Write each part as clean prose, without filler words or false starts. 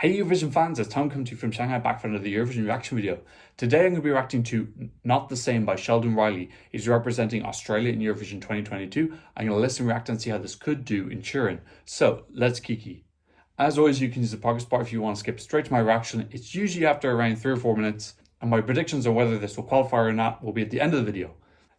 Hey Eurovision fans, it's Tom coming to you from Shanghai back for another Eurovision reaction video. Today I'm going to be reacting to Not the Same by Sheldon Riley. He's representing Australia in Eurovision 2022. I'm going to listen, react and see how this could do in Turin. So let's kiki. As always, you can use the progress bar if you want to skip straight to my reaction. It's usually after around 3 or 4 minutes, and my predictions on whether this will qualify or not will be at the end of the video.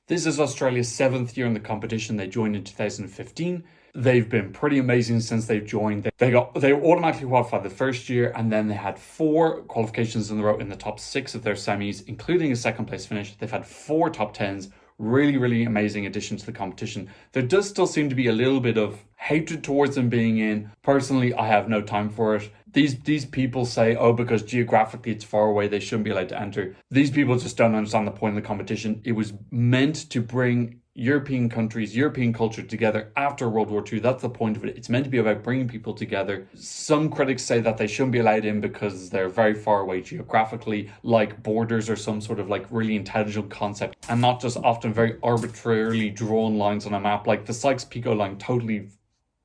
This is Australia's 7th year in the competition. They joined in 2015. They've been pretty amazing since they've joined. They automatically qualified the first year, and then they had 4 qualifications in a row in the top 6 of their semis, including a 2nd place finish. They've had 4 top 10s. Really amazing addition to the competition. There does still seem to be a little bit of hatred towards them being in. Personally, I have no time for it. These people say, oh, because geographically it's far away, they shouldn't be allowed to enter. These people just don't understand the point of the competition. It was meant to bring European countries, European culture together after World War II. That's the point of it. It's meant to be about bringing people together. Some critics say that they shouldn't be allowed in because they're very far away geographically, like borders or some sort of like really intelligent concept, and not just often very arbitrarily drawn lines on a map. Like the Sykes-Picot line totally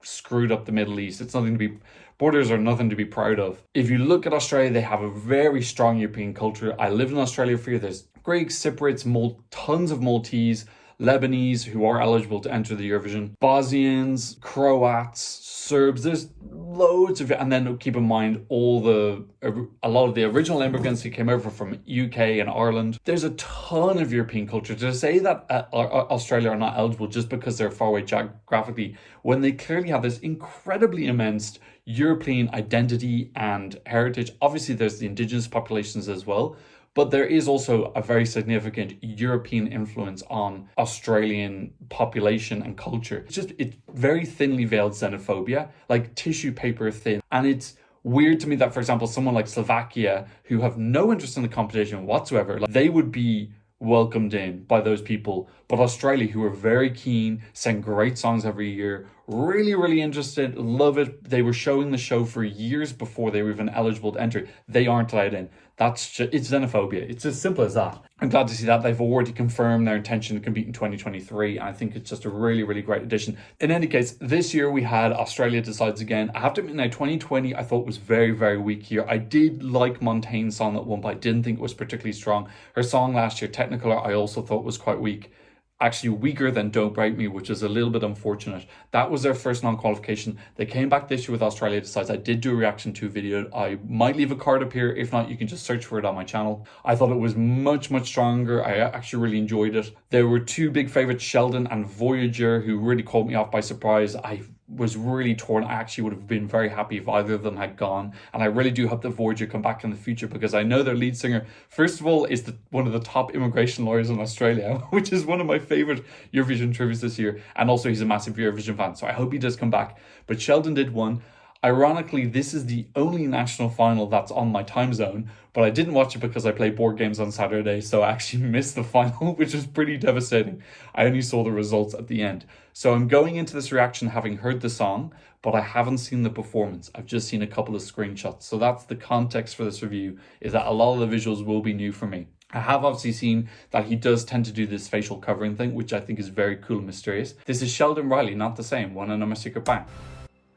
screwed up the Middle East. It's nothing to be, borders are nothing to be proud of. If you look at Australia, they have a very strong European culture. I lived in Australia for a year. There's Greeks, Cypriots, tons of Maltese, Lebanese who are eligible to enter the Eurovision, Bosnians, Croats, Serbs, there's loads of it. And then keep in mind a lot of the original immigrants who came over from UK and Ireland. There's a ton of European culture. To say that Australia are not eligible just because they're far away geographically, when they clearly have this incredibly immense European identity and heritage. Obviously there's the indigenous populations as well, but there is also a very significant European influence on Australian population and culture. It's very thinly veiled xenophobia, like tissue paper thin. And it's weird to me that, for example, someone like Slovakia, who have no interest in the competition whatsoever, like they would be welcomed in by those people. But Australia, who are very keen, send great songs every year, really interested, love it. They were showing the show for years before they were even eligible to enter. They aren't allowed in. It's xenophobia. It's as simple as that. I'm glad to see that they've already confirmed their intention to compete in 2023. And I think it's just a really great addition. In any case, this year we had Australia Decides Again. I have to admit now, 2020 I thought was very weak year. I did like Montaigne's song at one, but I didn't think it was particularly strong. Her song last year, Technicolor, I also thought was quite weak. Actually weaker than Don't Break Me, which is a little bit unfortunate. That was their first non-qualification. They came back this year with Australia Decides. I did do a reaction to a video. I might leave a card up here. If not, you can just search for it on my channel. I thought it was much stronger. I actually really enjoyed it. There were 2 big favorites, Sheldon and Voyager, who really caught me off by surprise. I was really torn. I actually would have been very happy if either of them had gone, and I really do hope that Voyager come back in the future, because I know their lead singer, first of all, is one of the top immigration lawyers in Australia, which is one of my favorite Eurovision trivias this year, and also he's a massive Eurovision fan, so I hope he does come back. But Sheldon did one. Ironically, this is the only national final that's on my time zone, but I didn't watch it because I play board games on Saturday, so I actually missed the final, which is pretty devastating. I only saw the results at the end. So I'm going into this reaction having heard the song, but I haven't seen the performance. I've just seen a couple of screenshots. So that's the context for this review, is that a lot of the visuals will be new for me. I have obviously seen that he does tend to do this facial covering thing, which I think is very cool and mysterious. This is Sheldon Riley, Not the Same, one and I'm a secret bang.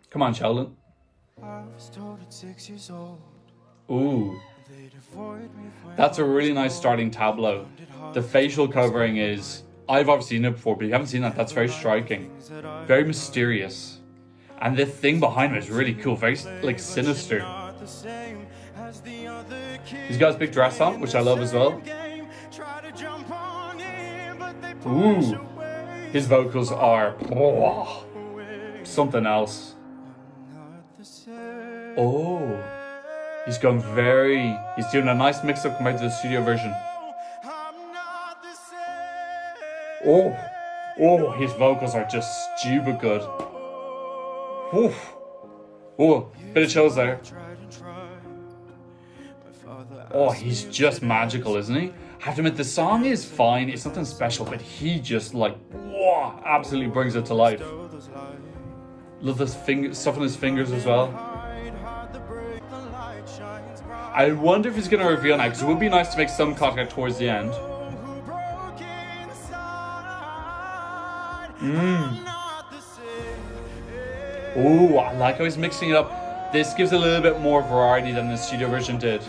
Come on, Sheldon. I was told at 6 years old. Ooh, that's a really nice starting tableau. The facial covering is, I've obviously seen it before, but if you haven't seen that, that's very striking, very mysterious, and the thing behind him is really cool, very like sinister. He's got his big dress on, which I love as well. Ooh, his vocals are something else. Oh, he's doing a nice mix-up compared to the studio version. Oh, his vocals are just stupid good. Oof. Oh, bit of chills there. Oh, he's just magical, isn't he? I have to admit, the song is fine. It's nothing special, but he just like, whoa, absolutely brings it to life. Love this stuff on his fingers as well. I wonder if he's going to reveal now, because it would be nice to make some contact towards the end. Oh, I like how he's mixing it up. This gives a little bit more variety than the studio version did.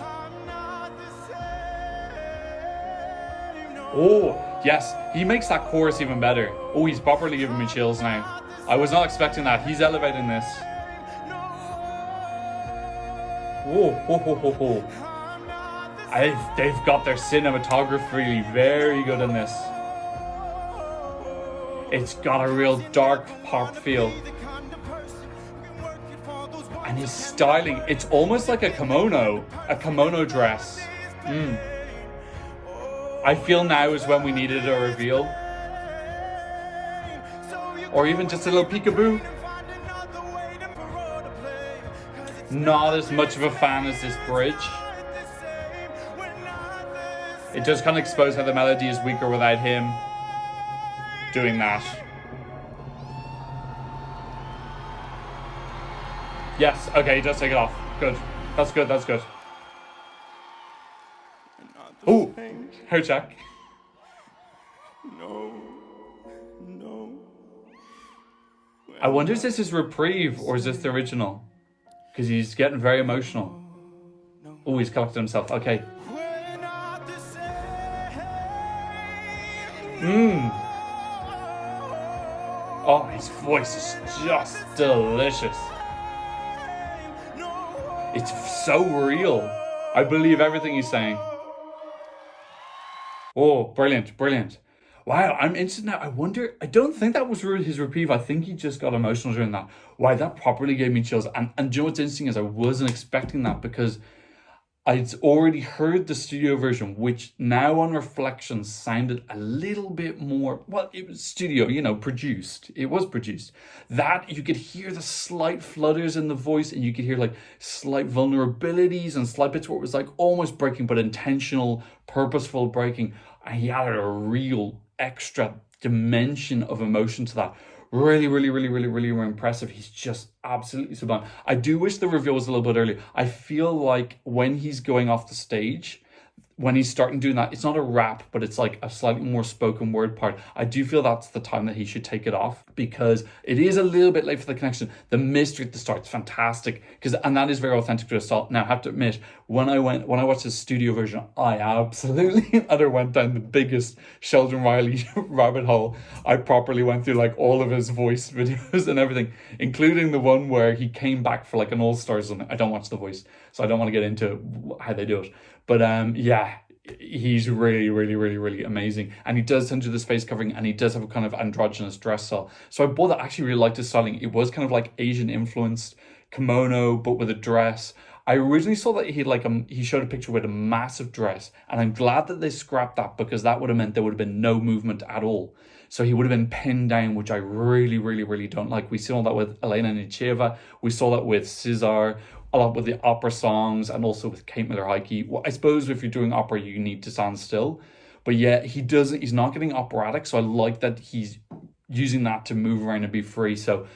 Oh, yes, he makes that chorus even better. Oh, he's properly giving me chills now. I was not expecting that. He's elevating this. Whoa, ho, ho, ho, ho. They've got their cinematography very good in this. It's got a real dark pop feel. And his styling, it's almost like a kimono dress. I feel now is when we needed a reveal. Or even just a little peekaboo. Not as much of a fan as this bridge. It does kind of expose how the melody is weaker without him doing that. Yes, okay, he does take it off. Good. That's good, that's good. Oh, hair check. No. I wonder if this is Reprieve or is this the original? Because he's getting very emotional. Oh, he's collected himself. Okay. Oh, his voice is just delicious. It's so real. I believe everything he's saying. Oh, brilliant, brilliant. Wow, I'm interested now. I wonder, I don't think that was his reprieve. I think he just got emotional during that. Wow, that properly gave me chills. And do you know what's interesting is I wasn't expecting that because I'd already heard the studio version, which now on reflection sounded a little bit more, well, it was studio, produced. It was produced. That you could hear the slight flutters in the voice and you could hear like slight vulnerabilities and slight bits where it was like almost breaking, but intentional, purposeful breaking. And he added a real extra dimension of emotion to that. Really, really, really, really, really impressive. He's just absolutely sublime. I do wish the reveal was a little bit earlier. I feel like when he's going off the stage, when he's starting doing that, it's not a rap, but it's like a slightly more spoken word part. I do feel that's the time that he should take it off because it is a little bit late for the connection. The mystery at the start is fantastic and that is very authentic to Assault. Now, I have to admit, when I watched the studio version, I absolutely went down the biggest Sheldon Riley rabbit hole. I properly went through like all of his voice videos and everything, including the one where he came back for like an All-Stars. I don't watch The Voice, so I don't want to get into how they do it. But yeah, he's really, really, really, really amazing. And he does tend to do this face covering and he does have a kind of androgynous dress style. So I bought that. I actually really liked his styling. It was kind of like Asian influenced kimono, but with a dress. I originally saw that he showed a picture with a massive dress. And I'm glad that they scrapped that because that would have meant there would have been no movement at all. So he would have been pinned down, which I really, really, really don't like. We saw that with Elena Nicheva. We saw that with Cesar. A lot with the opera songs and also with Kate Miller-Heidke. Well, I suppose if you're doing opera, you need to stand still. But yeah, he's not getting operatic. So I like that he's using that to move around and be free. So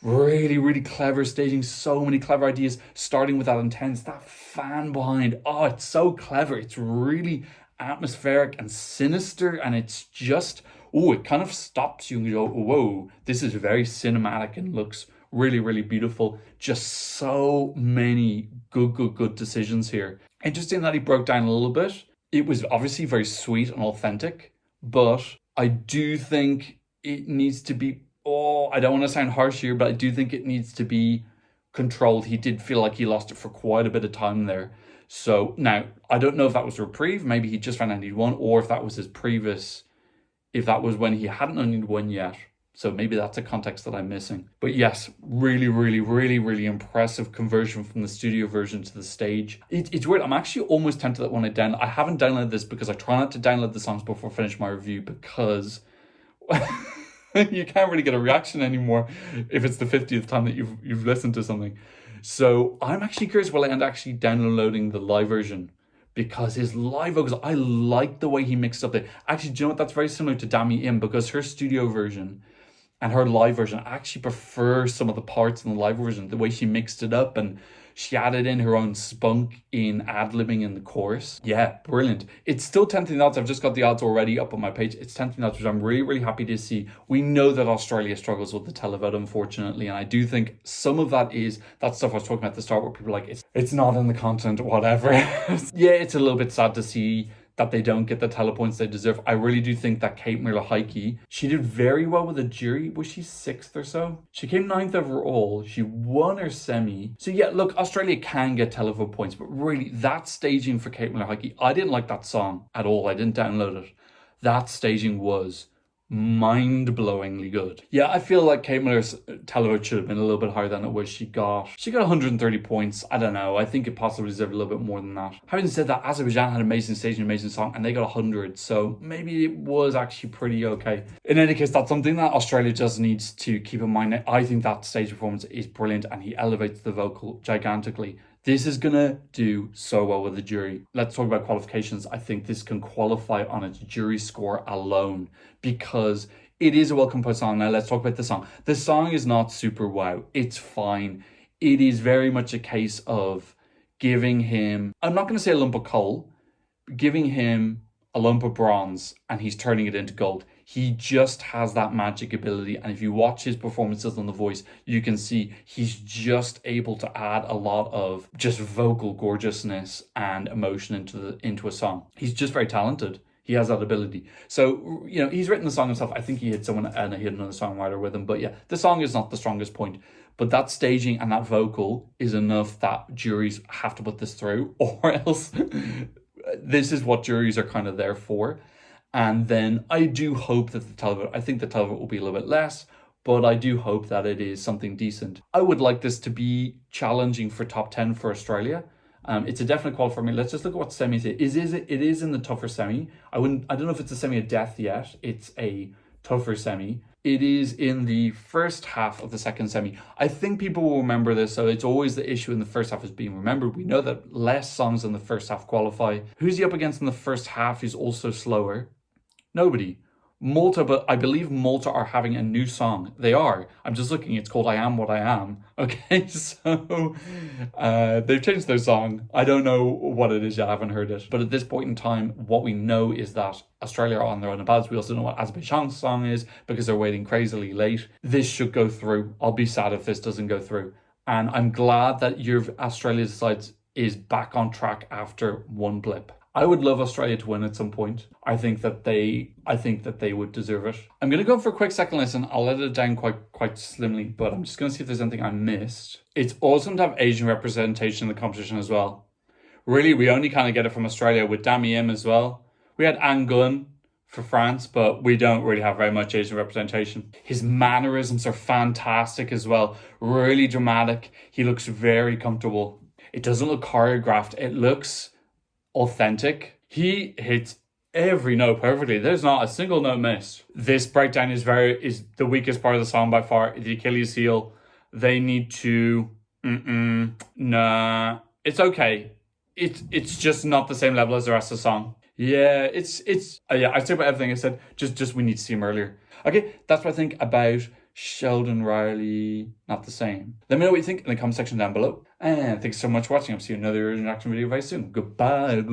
really, really clever staging. So many clever ideas, starting with that intense, that fan behind. Oh, it's so clever. It's really atmospheric and sinister. And it's just, it kind of stops you and you go, whoa, this is very cinematic and looks really, really beautiful. Just so many good decisions here. Interesting that he broke down a little bit. It was obviously very sweet and authentic, but I do think it needs to be, I don't want to sound harsh here, but I do think it needs to be controlled. He did feel like he lost it for quite a bit of time there. So now, I don't know if that was a reprieve, maybe he just found out he'd won, or if that was his previous, if that was when he hadn't only won yet. So maybe that's a context that I'm missing. But yes, really, really, really, really impressive conversion from the studio version to the stage. It's weird. I'm actually almost tempted that when I haven't downloaded this because I try not to download the songs before I finish my review because you can't really get a reaction anymore if it's the 50th time that you've listened to something. So I'm actually curious will I end up actually downloading the live version because his live vocals, I like the way he mixed up there. Actually, do you know what? That's very similar to Dami Im because her studio version and her live version, I actually prefer some of the parts in the live version, the way she mixed it up and She added in her own spunk in ad-libbing in the chorus. Yeah, brilliant. It's still tempting odds. I've just got the odds already up on my page. It's tempting odds, which I'm really, really happy to see. We know that Australia struggles with the televote, unfortunately, and I do think some of that is that stuff I was talking about at the start where people are like, it's not in the content, whatever. Yeah, it's a little bit sad to see that they don't get the telepoints they deserve. I really do think that Kate Miller-Heidke, she did very well with the jury. Was she 6th or so? She came 9th overall. She won her semi. So yeah, look, Australia can get televote points, but really that staging for Kate Miller-Heidke, I didn't like that song at all. I didn't download it. That staging was mind-blowingly good. Yeah, I feel like Kate Miller's televote should have been a little bit higher than it was. She got 130 points. I don't know. I think it possibly deserved a little bit more than that. Having said that, Azerbaijan had amazing stage and amazing song, and they got 100. So maybe it was actually pretty okay. In any case, that's something that Australia just needs to keep in mind. I think that stage performance is brilliant, and he elevates the vocal gigantically. This is going to do so well with the jury. Let's talk about qualifications. I think this can qualify on its jury score alone because it is a well-composed song. Now, let's talk about the song. The song is not super wow. It's fine. It is very much a case of giving him, I'm not going to say a lump of coal, giving him a lump of bronze and he's turning it into gold. He just has that magic ability, and if you watch his performances on The Voice, you can see he's just able to add a lot of just vocal gorgeousness and emotion into a song. He's just very talented. He has that ability. So, you know, he's written the song himself. I think he had someone and he had another songwriter with him. But yeah, the song is not the strongest point. But that staging and that vocal is enough that juries have to put this through, or else this is what juries are kind of there for. And then I do hope that I think the televote will be a little bit less, but I do hope that it is something decent. I would like this to be challenging for top 10 for Australia. It's a definite qual for me. Let's just look at what semis it is. It is in the tougher semi. I don't know if it's a semi of death yet. It's a tougher semi. It is in the first half of the second semi. I think people will remember this, so it's always the issue in the first half is being remembered. We know that less songs in the first half qualify. Who's he up against in the first half who's also slower? Nobody. Malta, but I believe Malta are having a new song. They are. I'm just looking. It's called I Am What I Am. Okay, so they've changed their song. I don't know what it is yet. I haven't heard it. But at this point in time, what we know is that Australia are on their own battles. We also know what Azerbaijan's song is because they're waiting crazily late. This should go through. I'll be sad if this doesn't go through. And I'm glad that Australia decides is back on track after one blip. I would love Australia to win at some point. I think that they would deserve it. I'm going to go for a quick second listen. I'll let it down quite slimly, but I'm just going to see if there's anything I missed. It's awesome to have Asian representation in the competition as well. Really, we only kind of get it from Australia with Dami Im as well. We had Angun for France, but we don't really have very much Asian representation. His mannerisms are fantastic as well. Really dramatic. He looks very comfortable. It doesn't look choreographed. It looks authentic. He hits every note perfectly. There's not a single note missed. This breakdown is the weakest part of the song by far. The Achilles heel. They need to nah. It's okay. It's just not the same level as the rest of the song. Yeah, I say about everything I said. Just we need to see him earlier. Okay, that's what I think about Sheldon Riley. Not the same. Let me know what you think in the comment section down below. And thanks so much for watching. I'll see you in another reaction video very soon. Goodbye.